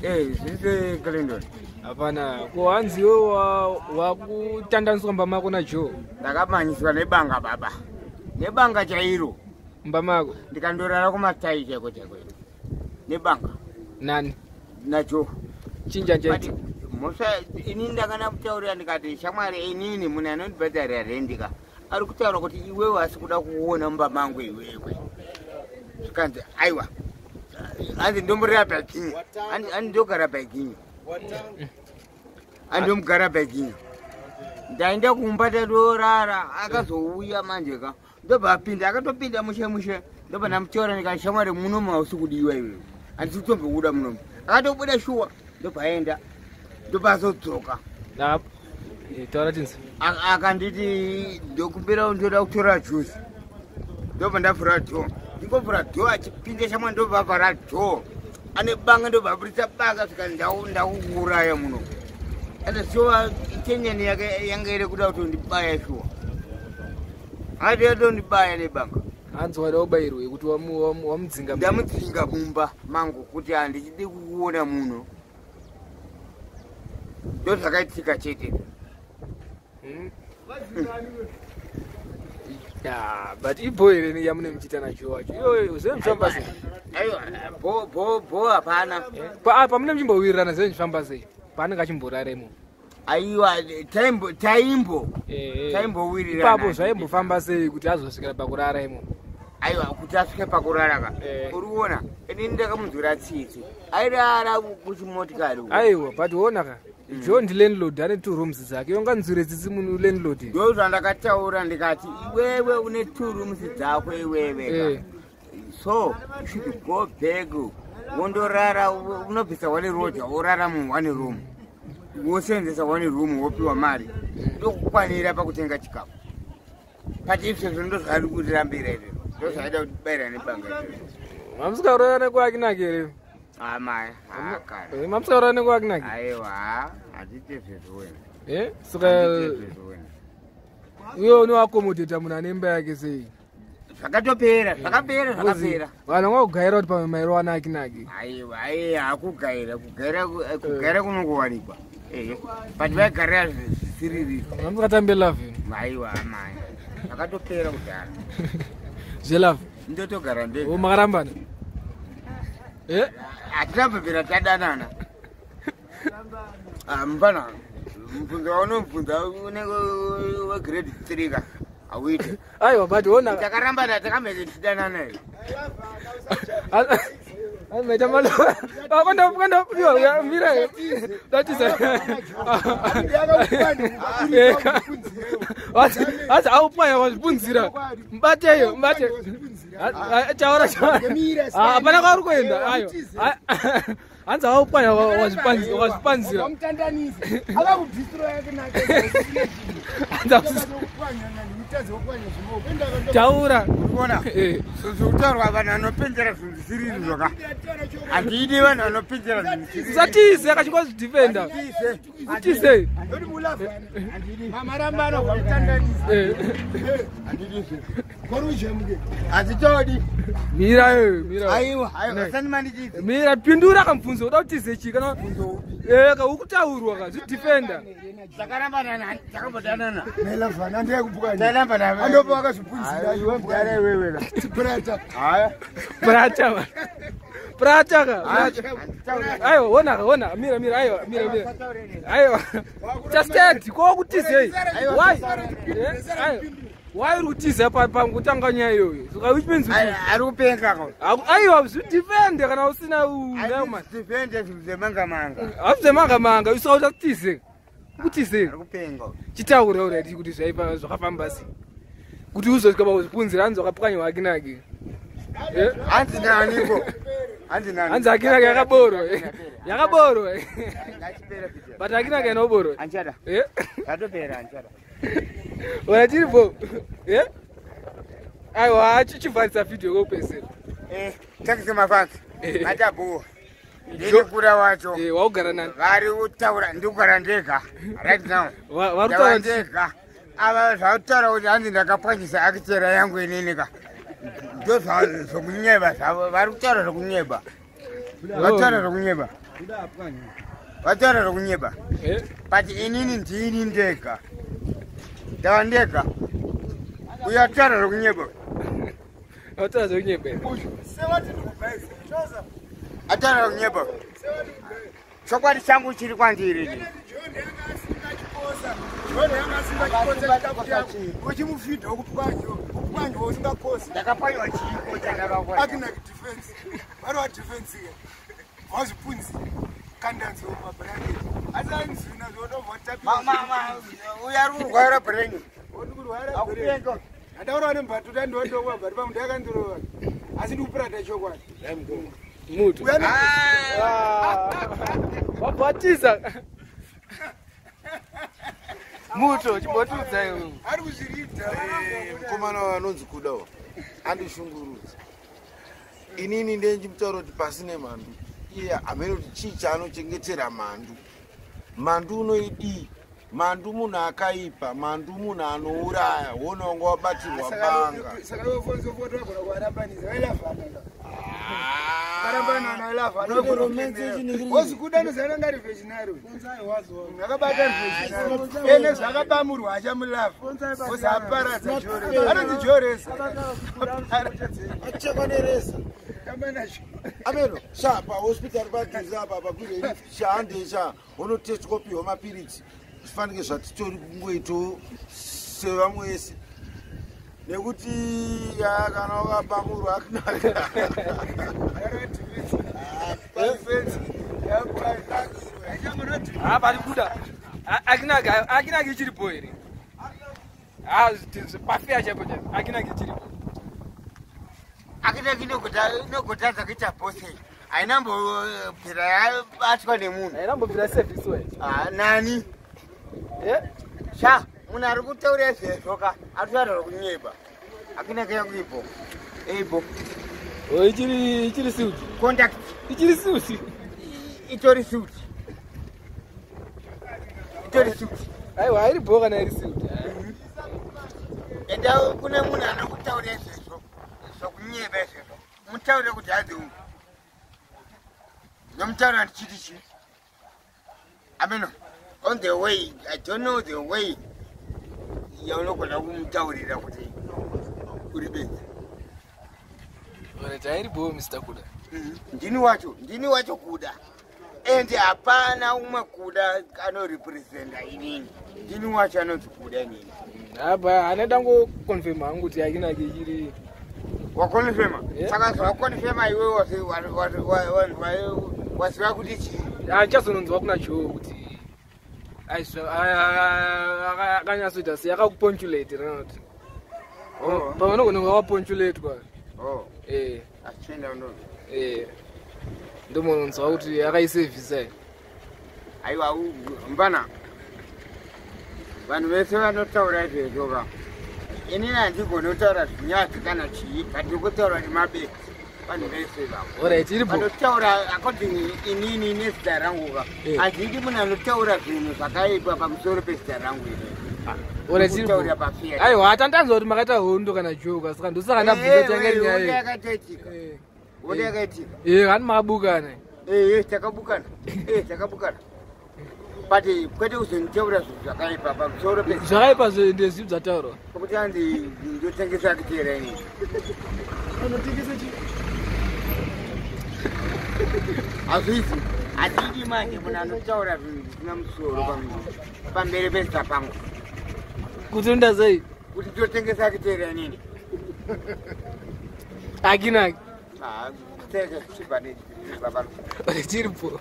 zvise kalendoni. Hapana, ko Hanzi wakutandaniswa mbama mako na Joe. Ndakamanyiswa nebanga baba. Nebanga chairo. Mbama mako. Ndikandorara kumatai chako. Nebanga. Nani? Na Joe. Chinja njeti. Musa ini ndakana kutaurira ndikati shamwari inini munhu anondibhadharira rendika. Ari kutaura kuti iwewe asi kuda kuona mbama mangu iwewe. Zvikanzi aiwa. Hanzi ndomborera bhakinyi. Hanzi ndogara bhakinyi. Andomugara bhakinyi. Ndaenda kumbata dorara akazouya manje ka. Ndobva apinda akatopinda mushe. Ndobva ndamutora ndikati shamwari munomu hausi kudiwa iwewe. Handisi kutombokuda munomu. Akatobuda shuwa. Ndobva aenda. Ndobva azodzoka. Taura tinzi. Akanditi ndokumbira ndoda kutora juice. Ndobva ndavhura dhoo. Ndingobvura dhoo achipinda shamwari ndobva avhara dhoo. Ane banga ndobva aburitsa banga svika ndakuuraya muno. Ende shuwa itenyeni yanga iri kuda kutondibaya shuwa. Ati yatondibaya nebanga. Hanzi wada ubayirwe kuti wamudzinga. Ndamudzinga mumba mangu kuti handichidi kuona muno. Ndozvakaitika chete. Yeah, but ibo ere yamune mchita na Joe wacho. Iyo uzemfamba sei. Aiwa, bo hapana. Pa mune mchimbowirana zemfamba sei. Panenge achimboraremo. Aiwa, taimbo wirira. Ipapo zvaimbofamba sei kuti azosvikira pakuraremo. Aiwa, kuti asvike pakurara ka. Uriona, ini ndakamunzwira tsitsi. Airara kuchimotikari. Aiwa, but ona ka. Joe ndi landlord ane 2 rooms dzake. Unganzwire tsitsi munhu landlord. Ndo zvandakataura ndikati iwewe une 2 rooms dzako iwewe. So, you should go back. Wondorara unobvisa 1 roja, worara mu 1 room. Wosenzesa 1 room wopiwa mari. Ndokukwanira pakutenga chikafu. Pachipse ndo zvari kutirambira izvo. Ndo zvaida kutibaira nebanga. Mamsikaurana kwakinake ere. Amai, akara. Mamsikaurana kwakinake. Aiwa, handite zvezvowena. Saka uyo unoaccommodate munhu ane imba yake sei. Zvakapera. Vanhu vakugaira kuti pamwe mairo anakinake. Aiwa, hakugaira. Kugaira kunongowanikwa. But vaigarira zvisiriri. Mamsikatambe love. Aiwa, amai. Zvakatopera kudhara. Zvelove. Ndotogara ndega. Makarambana. Hatinabvira tadanana. Mfana, mfunza waunomfunza unenge wegrade 3 ka. Awite. Aiwa, but ona takarambana takameze tidanana here. Meta malo. Kwanda ya mira. That is Asa awupaya wazibunzira. Mbate. Chaura. Apana kwari kuenda. Ayo. Hanzi awupaya wazipanzira. Wamtandanise. Akakudistroy yake nake. Chaura. Unaona? Zviutarwa vanhu vanopenzera zvinhu zvisiriri zvoka. Handidi vanhu vanopenzera zvinhu zvisiriri. Zatize akachikwazi defender. Zatize. Ndoti mulafa. Mamarambano wamtandanise. Handidi. Koruje muke. Hazitodi. Mira. Aiwa, sani mandichidzi. Mira pindura kamfunzo uda kutize chika na ka ukutaurwa ka defender. Takarambana nani? Takambodanana. Melafa nandiye kubuka. Tailamba na. Andopo akazibunzira iwe mdare wewe la. Prata. Haya. Prata ka. Ayo ona mira ayo mira. Ayo. Just stand ko kutize. Why? Ayo. Why urutiza pakutanganya iyoyo? So which means ari kupenga ko. Aiwa defend kana usina man. Defend zvemanga. Azvemanga usauta kutize. Kutize. Ari kupenga. Chitaura already kuti zvaipa zvakafamba sei. Kuti uzosvika pakupunzira hanzi wakapwanywa akinake. Hanzi naniko. Hanzi akinake yakaboro. But akinake noboro. Anchada. Katopera anchada. Ora tiripo. Aiwa chichivharisa video kopesera. Takise mafansi. Matabu. Ndikura wacho. Waugara nani? Vari kutaura ndikugara ndega. Right now. Varutaura ndega. Ava zvakutaura kuti hanzi ndakapwanyisa akitera yangu inini ka. Ndo zvokunyeba. Vari kutaura zvokunyeba. Vatara zvokunyeba. Wadzera kunyeba. But inini ndini ndega. Dawa ndega. Uyatara kunyeba. Watara kunyeba. Sewati ndikubaisa. Chodza. Atara kunyeba. Chokwadi changu chiri kwandiri ni. Uchimufidha ukupwanjo usingakosi. Ndakapanywa chiko chakavakwa. Akina defense. Varo defense here. Vazipunzi. Kandanzi wemabrandi. Asanzina zvodovota. Mama, uyarurwara brain. Urikurwara brain. Ndaura nembattu ndandodokwa bari pamuntu yakandorova. Asi ndikupurata chokwadi. Mutu. Wabatiza. Muto chibotudza iwe. Ari kuzviridza. Mukomana wanonzi Kuda andishungurudza. Inini ndenjimutaura kuti pasine mhandu. Iye amene kuti chii chaanochengetera mhandu. Mhandu unoidii. Mhandu munhu akaipa, mhandu munhu anouraya, wona wanga wabatirwa banga. Saka Alphonso foto wakona kuarambaniza. Wailavana. Karambana wailavana. Ndokuromenze chinhu. Wozikuda nozana ngari vecinary. Nakabata vecinary. Ene zvakabamurwa achamulava. Wozaparadza Jores. Anonzi Jores. Achakoneresa. Kamanacho. Ameno, shapa hospital bagirira apa pakwire chaandesha unotescopiwa mapiritsi. Zvifanike zvatitori kungoito sevamwe vese. Nekuti kana wakabamurwa akunaka. Bari Kuda. Akina kichiripo ere. Pafia chapo chapo. Akina kichiripo. Akina kinogota zakita pose. Ainambo pira batwa nemunhu. Ainambo pira service we. Nani? Sha, munhu ari kutaura zvezvoka, atwara kunyeba. Akina kyangu ipo. Ichiri suit. Contact. Ichiri suit. Itori suit. Aiwa, iri boga na iri suit. Enda kune munhu anokutaura zvezvo. Zvokunyeba zvezvo. Mutaure kuti hadzi. Nomutaura ndichiti chi. Ameno. On the way, I don't know the way. Yaunogona kumutaurira kuti uri bedzi. Tairi bo Mr. Kuda. Ndini wacho Kuda. And hapana umwe Kuda anorepresenta inini. Ndini wacho anonzi Kuda inini. Apa anoda ngokonfirma hangu kuti akina kichiri. Wakonfirma? Saka zvakonfirma iwe wasiva kuti chii? Chazononzwa kuna Joe kuti akanyatsoita seyakakuponchulate rinoti. Pamwe nogona waponchulate kwa. Achienda unono. Ndomononzwa kuti akaisevhisa. Aiwa mbana. Vanhu vese vanotaura izvezvo. Inini handigoni kutaura zvinyazi kana chii, ndiri kutaura nemabeki. Vanhu vese vavo. Alright, iripo. Vanotaura according inini nezita rangu ka. Handidi munhu anotaura zvinhu zvakaipa pamusoro pezita rangu iri. Aiwa, tandanzwa kuti makaita hondo kana joka, saka ndosaka ndabvunza tanga rinyaya. Hondo yakataitika. Hondo yakaitika. Hani makabukana. Takabukana. But kwete kuzonditaura zvinhu zvakaipa pamusoro pezita. Zvakaipa ndezvi zvataurwa. Kuti handi ndotengesa kitera inini. Unotengesa chii? Azvizi, handidi manje munhu anotaura zvinhu zvisina musoro pamberi pezita pangu. Kuti ndazai? Kuti ndotengesa kitera inini. Akinaki. Kuteka chibhadei baba. Tiripo.